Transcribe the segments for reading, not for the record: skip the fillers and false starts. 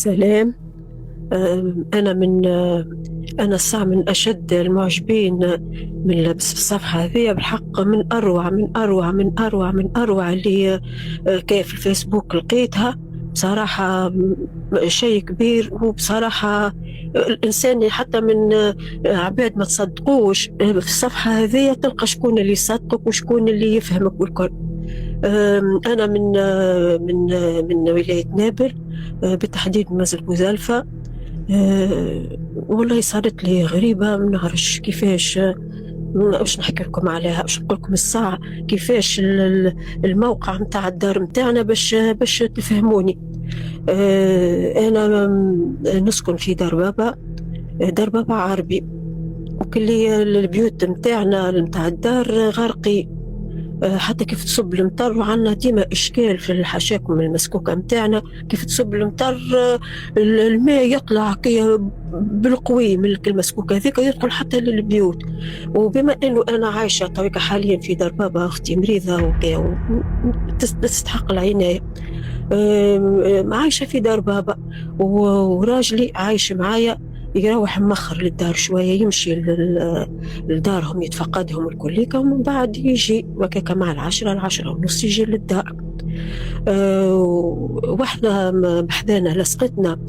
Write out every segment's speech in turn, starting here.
سلام. أنا من أنا الساعة من أشد المعجبين من لبس الصفحة هذه بالحق، من أروع من أروع من أروع من أروع اللي كيف الفيسبوك لقيتها بصراحة. شيء كبير، وبصراحة الإنسان حتى من عباد ما تصدقوش في الصفحة هذه تلقى شكون اللي يصدقك وشكون اللي يفهمك والكل. أنا من ولاية نابل، بالتحديد من مزل بوزالفة. والله صارت لي غريبة، ما نعرفش كيفاش. باش نحكي لكم عليها، باش نقول لكم الساعة كيفاش الموقع متاع الدار متاعنا باش تفهموني. أنا نسكن في دار بابا، دار بابا عربي، وكل البيوت متاعنا متاع الدار غرقي. حتى كيف تصب المطر، وعندنا ديما إشكال في الحشاكم المسكوكة متاعنا، كيف تصب المطر الماء يطلع كي بالقوي من المسكوكة هذيك يدخل حتى للبيوت. وبما أنه أنا عايشة طريقة حاليا في دار بابا، أختي مريضة تستحق العناية. عايشة في دار بابا، وراجلي عايش معايا، يروح مخر للدار شوية، يمشي لدارهم يتفقدهم الكليكا، ومن بعد يجي وكاكا مع العشرة ونص يجي للدار. واحنا بحذانا لصقتنا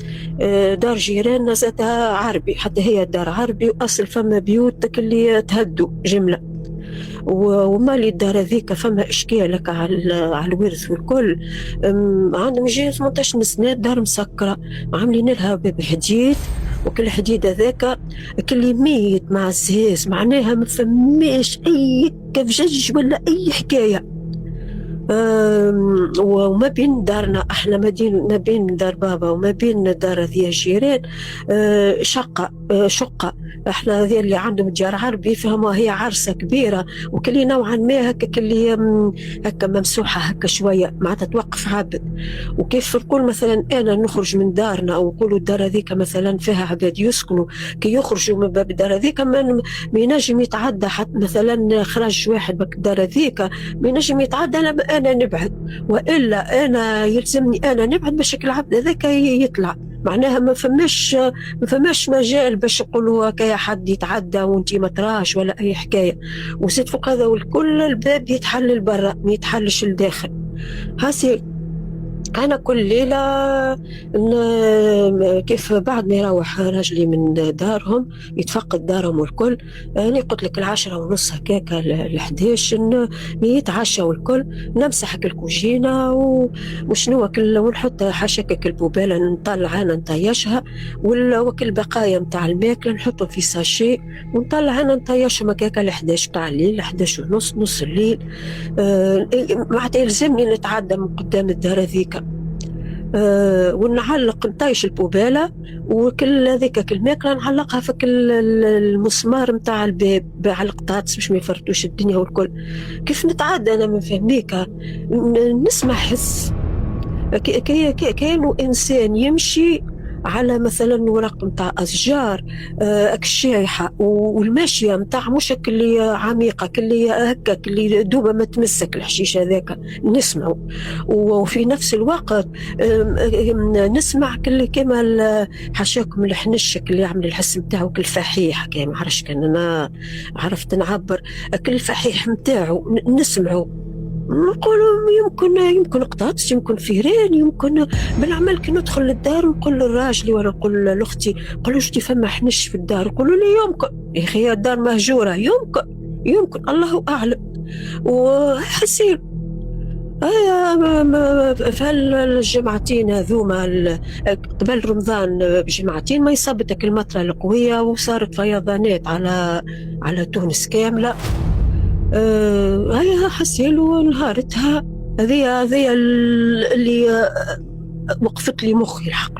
دار جيراننا زادها عربي، حتى هي الدار عربي، وأصل فما بيوت اللي تهدوا جملة. ومالي الدار هذيك فما إشكالك على الورث والكل. عندهم يجي 18 سنة، دار مسكرة، عاملين لها باب حديد، وكل حديد هذاك كل ميت مع الزهاز، معناها ما فماش أي كفجج ولا أي حكاية. وما بين دارنا احنا ما بين دار بابا وما بين دار ذي الجيران شقة. احنا ذي اللي عندهم ديار عربي فهموا، هي عرسة كبيرة، وكل نوعا ما هكا كلي هكا ممسوحة هكا شوية، معناتها توقف عبد. وكيف نقول مثلا انا نخرج من دارنا، او نقولوا الدار هذيك مثلا فيها عباد يسكنوا، كي يخرجوا من باب الدار هذيك ما ينجم يتعدى، حتى مثلا خرج واحد بك الدار هذيك ما ينجم يتعدى، أنا نبعد، وإلا أنا يلزمني أنا نبعد باش العبد هذاك يطلع. معناها ما فماش مجال باش يقولوا كي حد يتعدى وانتي ما تراش ولا أي حكاية. وزيد فوق هذا والكل الباب يتحل لبرا، ما يتحلش لداخل. هاسي أنا كل ليلة كيف بعد ما يروح راجلي من دارهم يتفقد دارهم والكل، أنا قلت لك 10:30 هكاكا 11 يتعشى والكل، نمسح الكوجينة وشنو كل، ونحط حاشاك البوبالة نطلع أنا نطيشها، وكل بقايا متاع الماكلة نحطهم في ساشي ونطلع أنا نطيشهم هكاكا 11 تاع الليل، 11:30 نص الليل. معناتها يلزمني نتعدى من قدام الدار هذيك، ونعلق نطيش البوبالة، وكل هذيك الماكلة نعلقها في المسمار متاع الباب على القطاطس باش ما يفرطوش الدنيا والكل. كيف نتعدى أنا من فهميك، نسمع حس كأنه إنسان يمشي على مثلا ورق متاع أشجار الشايحة، والماشية متاع مش اللي عميقة، كلي هكا كلي دوبة ما تمسك الحشيش هذاك نسمعه. وفي نفس الوقت نسمع كل كما حشاكم الحنش اللي يعمل الحس متاعه كل فحيح، كي ما عرفش كان أنا عرفت نعبر، كل فحيح متاعه نسمعه. نقولوا يمكن قطاطس، يمكن فيران، يمكن بالعمل. كي ندخل للدار نقول لراجلي ولا نقول لاختي، نقول له شتي فما حنش في الدار، يقولوا لي يمكن يا اخي الدار مهجوره، يمكن الله اعلم. وحسين في الجمعتين هذوما قبل رمضان بجمعتين ما يصبتك المطره القويه، وصارت فيضانات على تونس كامله. هيا حسيل ونهارتها هذه اللي وقفت لي مخي الحق،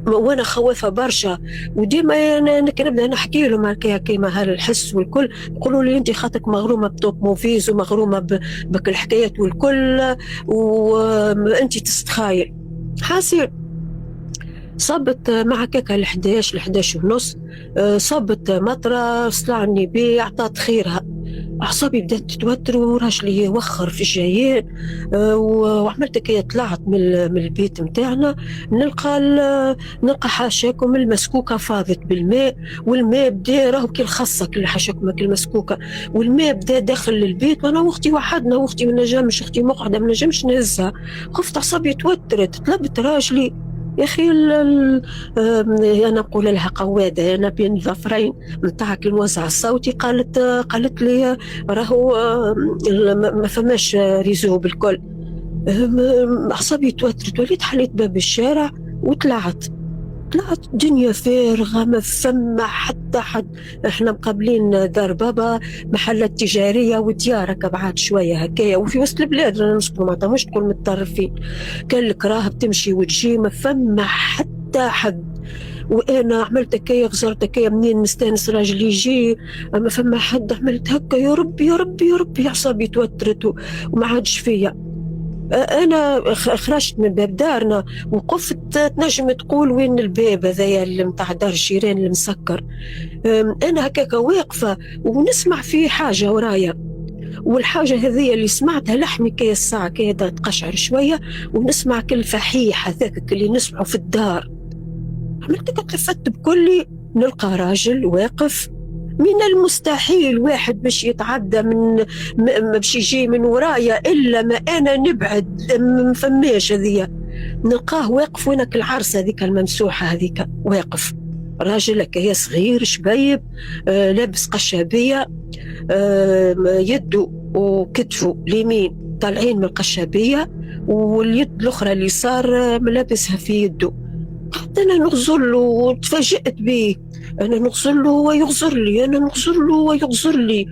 وانا خوافه برشا. وديما انا نبدا نحكي لهم كيما هالحس والكل، يقولوا لي انت خاطرك مغرومه بتوب موفيز ومغرومه بك الحكايات والكل، وانت تستخايل. حاسيل صبت مع كاكا 11 ونص، صبت مطره، صلعني بي عطات خيرها. أعصابي بدأت تتوتر وراجلي يوخر في الجايين. وعملت كي طلعت من البيت متاعنا، نلقى حاشاكم المسكوكة فاضت بالماء، والماء بدا راهو كي الخاصة كل حاشاكم كل مسكوكة، والماء بدا داخل البيت، وأنا وأختي وحدنا، وأختي ما نجمش، أختي مقعدة ما نجمش نهزها، خفت أعصابي توترت، طلبت راجلي يا أخي أنا نقول لها قوادة أنا بين ظفرين متاعك الموزع الصوتي، قالت لي راهو ما فماش ريزو بالكل. أعصابي توترت، وليت حليت باب الشارع وطلعت دنيا فارغة، ما فما حتى حد. احنا مقابلين دار بابا محلات تجارية وديارك بعاد شوية هكايا، وفي وسط البلاد رانا نسكنوا معناتها مش تكون متطرفين، كان لك راه بتمشي وتجي ما فما حتى حد. وانا عملت هكايا، غزرت هكايا منين مستانس راجل يجي، ما فما حد، عملت هكا يا ربي يا ربي يا ربي، اعصابي توترت وما عادش فيا. انا خرجت من باب دارنا وقفت، تنجم تقول وين الباب هذايا اللي متاع دار الجيران المسكر، انا هكاك واقفه ونسمع فيه حاجه ورايا، والحاجه هذيا اللي سمعتها لحمي كي الساعه كي تقشعر شويه، ونسمع كل فحيح هذاك اللي نسمعه في الدار. عملت تلفت بكلي، نلقى راجل واقف، من المستحيل واحد باش يتعدى باش يجي من ورايا الا ما انا نبعد، مفماش هذيا، نلقاه واقف وينك العرسه هذيك الممسوحه هذيك، واقف راجل هكايا صغير شبيب، لابس قشابيه، يده وكتفه اليمين طالعين من القشابيه، واليد الاخرى اليسار ملابسها في يده. حتى انا نغزر له وتفاجئت به، انا نغزر له ويغزر لي، انا نغزر له ويغزر لي،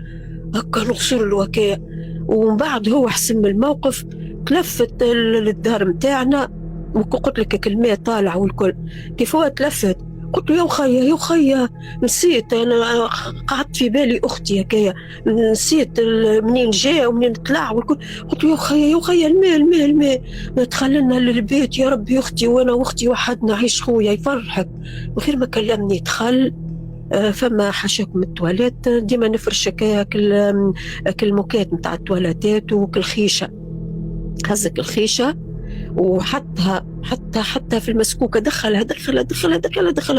هكا نغزر له هكايا. ومن بعد هو حسن من الموقف، تلفت للدار متاعنا، وقلت لك كلمات طالع والكل، كيف هو تلفت قلت له يا خيا يا خيا، نسيت انا، قعدت في بالي اختي هكايا، نسيت منين جاء ومنين طلع والكل، قلت له يا خيا يا خيا، الماء دخلنا للبيت يا ربي، اختي وانا واختي وحدنا، عيش خويا يفرحك. وغير ما كلمني دخل، فما حاشاكم التواليت، ديما نفرش هكايا كل الموكات نتاع التواليتات وكل خيشه، هزك الخيشه حتى في المسكوكة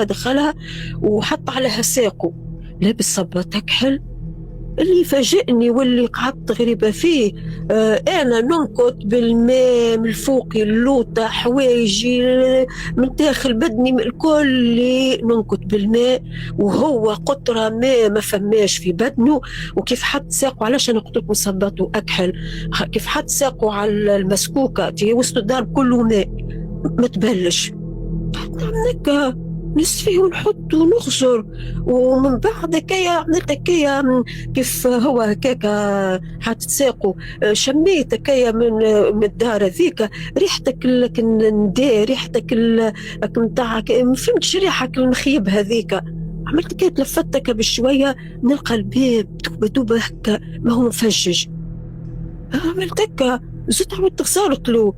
دخلها وحط عليها ساقه، لابس صبة تكحل. اللي فاجئني واللي قعدت غريبة فيه، أنا ننكت بالماء من فوقي اللوطة، حوايجي من داخل بدني من الكل ننكت بالماء، وهو قطرة ماء ما فماش في بدنه. وكيف حط ساقه، علاش أنا قلت لكم صبته أكحل، كيف حط ساقه على المسكوكة في وسط الدار كله ماء ما تبلش، هكا نسفيه ونحط ونغزر. ومن بعد هكايا عملت هكايا كيف هو هكاكا حاطط ساقه، شميت هكايا من الدار هذيك ريحتك النداء، ريحتك نتاع ما فهمتش ريحة المخيب هذيك. عملت كي تلفت هكا بشوية، نلقى الباب دوبة هكا ما هو مفجج، عملت هكا زدت عملت غزارت له.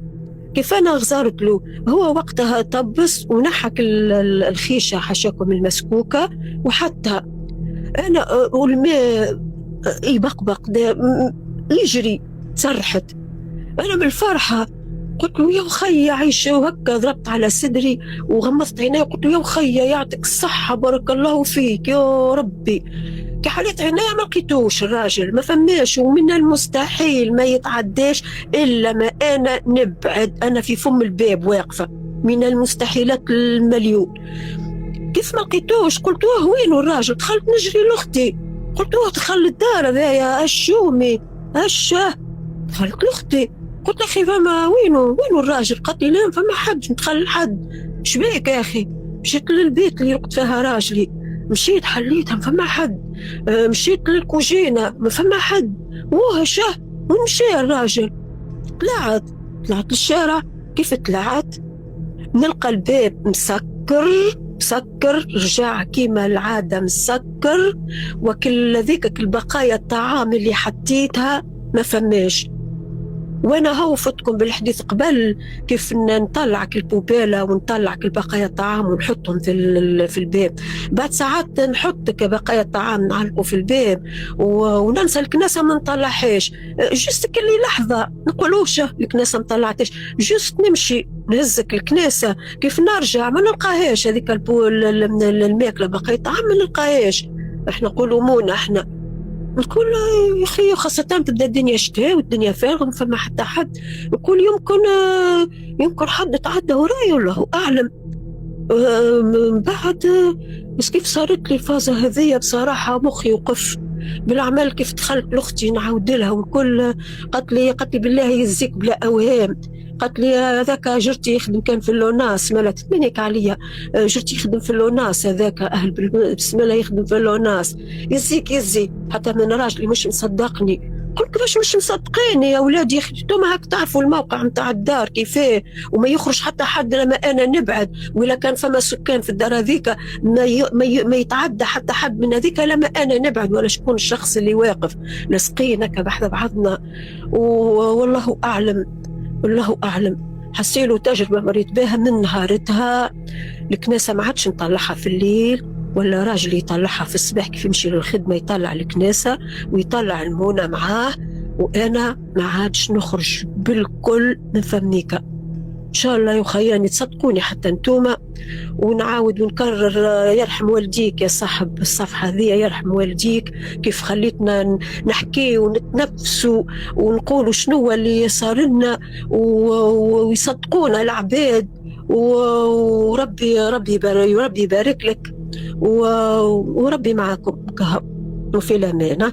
كيف أنا غزارت له، هو وقتها طبس ونحك الخيشة حشاكم المسكوكة وحتى أنا، والماء يبقبق يجري، تسرحت أنا من الفرحة، قلت له يا خي عيش، وهكا ضربت على صدري وغمضت عيني، قلت له يا خي يعطيك الصحة بارك الله فيك يا ربي. كي حليت عيني ما لقيتوش الراجل، ما فماش، ومن المستحيل ما يتعداش الا ما انا نبعد، انا في فم الباب واقفه، من المستحيلات المليون. كيف ما لقيتوش قلت له وينو الراجل، دخلت نجري لاختي، قلت له دخل الدار هذايا الشومي دخلت لاختي، قلت له اخي فما وينو الراجل، قالت لي لا فما حد، ندخل حد شبيك يا اخي. مشيت للبيت اللي رقد فيها راجلي، مشيت حليتها ما فما حد، مشيت للكوجينة ما فما حد، وهشه ونمشي الراجل. طلعت للشارع، كيف طلعت نلقى الباب مسكر، رجع كيما العادة مسكر، وكل ذيك البقايا الطعام اللي حطيتها ما فماش، وانا هو فتكم بالحديث قبل كيف نطلعك البوبيله ونطلعك البقايا الطعام ونحطهم في الباب. بعد ساعات نحط بقايا الطعام نعلقه في الباب وننسى الكناسه ما نطلعهاش. جست كل لحظه نقولوش الكناسه ما طلعتش، جست نمشي نهزك الكناسه كيف نرجع ما نلقاهاش، هذيك الماكله بقايا الطعام ما نلقاهاش. احنا نقولوا مونا احنا نقول يا اخي خاصة تبدا الدنيا شتاء والدنيا فارغة ما فما حتى حد. نقول يمكن حد تعدى وراي والله اعلم. من بعد بس كيف صارت لي الفازة هذية بصراحة مخي وقف بالأعمال. كيف دخلت لأختي نعاود لها ونقول قالت لي بالله يزيك بلا أوهام. قالت لي هذاك جرتي يخدم كان في اللوناس مالا تتمنيك عليا، جرتي يخدم في اللوناس هذاك أهل بسم الله يخدم في اللوناس يزي حتى من راجلي مش مصدقني. قلت كيفاش مش مصدقيني يا أولادي؟ انتم هاك تعرفوا الموقع متاع الدار كيفاه وما يخرج حتى حد لما أنا نبعد، وإلا كان فما سكان في الدار هذيك ما يتعدى حتى حد من هذيك لما أنا نبعد، ولا شكون الشخص اللي واقف لاصقين هكا بحذا بعضنا. والله أعلم. حسيلو تجربة مريت بها من نهارتها. الكناسة ما عادش نطلعها في الليل ولا راجل يطلعها في الصباح كيف يمشي للخدمة يطلع الكناسة ويطلع المونة معاه، وأنا ما عادش نخرج بالكل من فميكا. إن شاء الله يخياني تصدقوني حتى انتوما. ونعاود ونكرر يرحم والديك يا صاحب الصفحة ذي، يرحم والديك كيف خليتنا نحكي ونتنفسوا ونقولوا شنو اللي صار لنا ويصدقونا العباد. وربي يبارك لك وربي معكم وفي الأمان.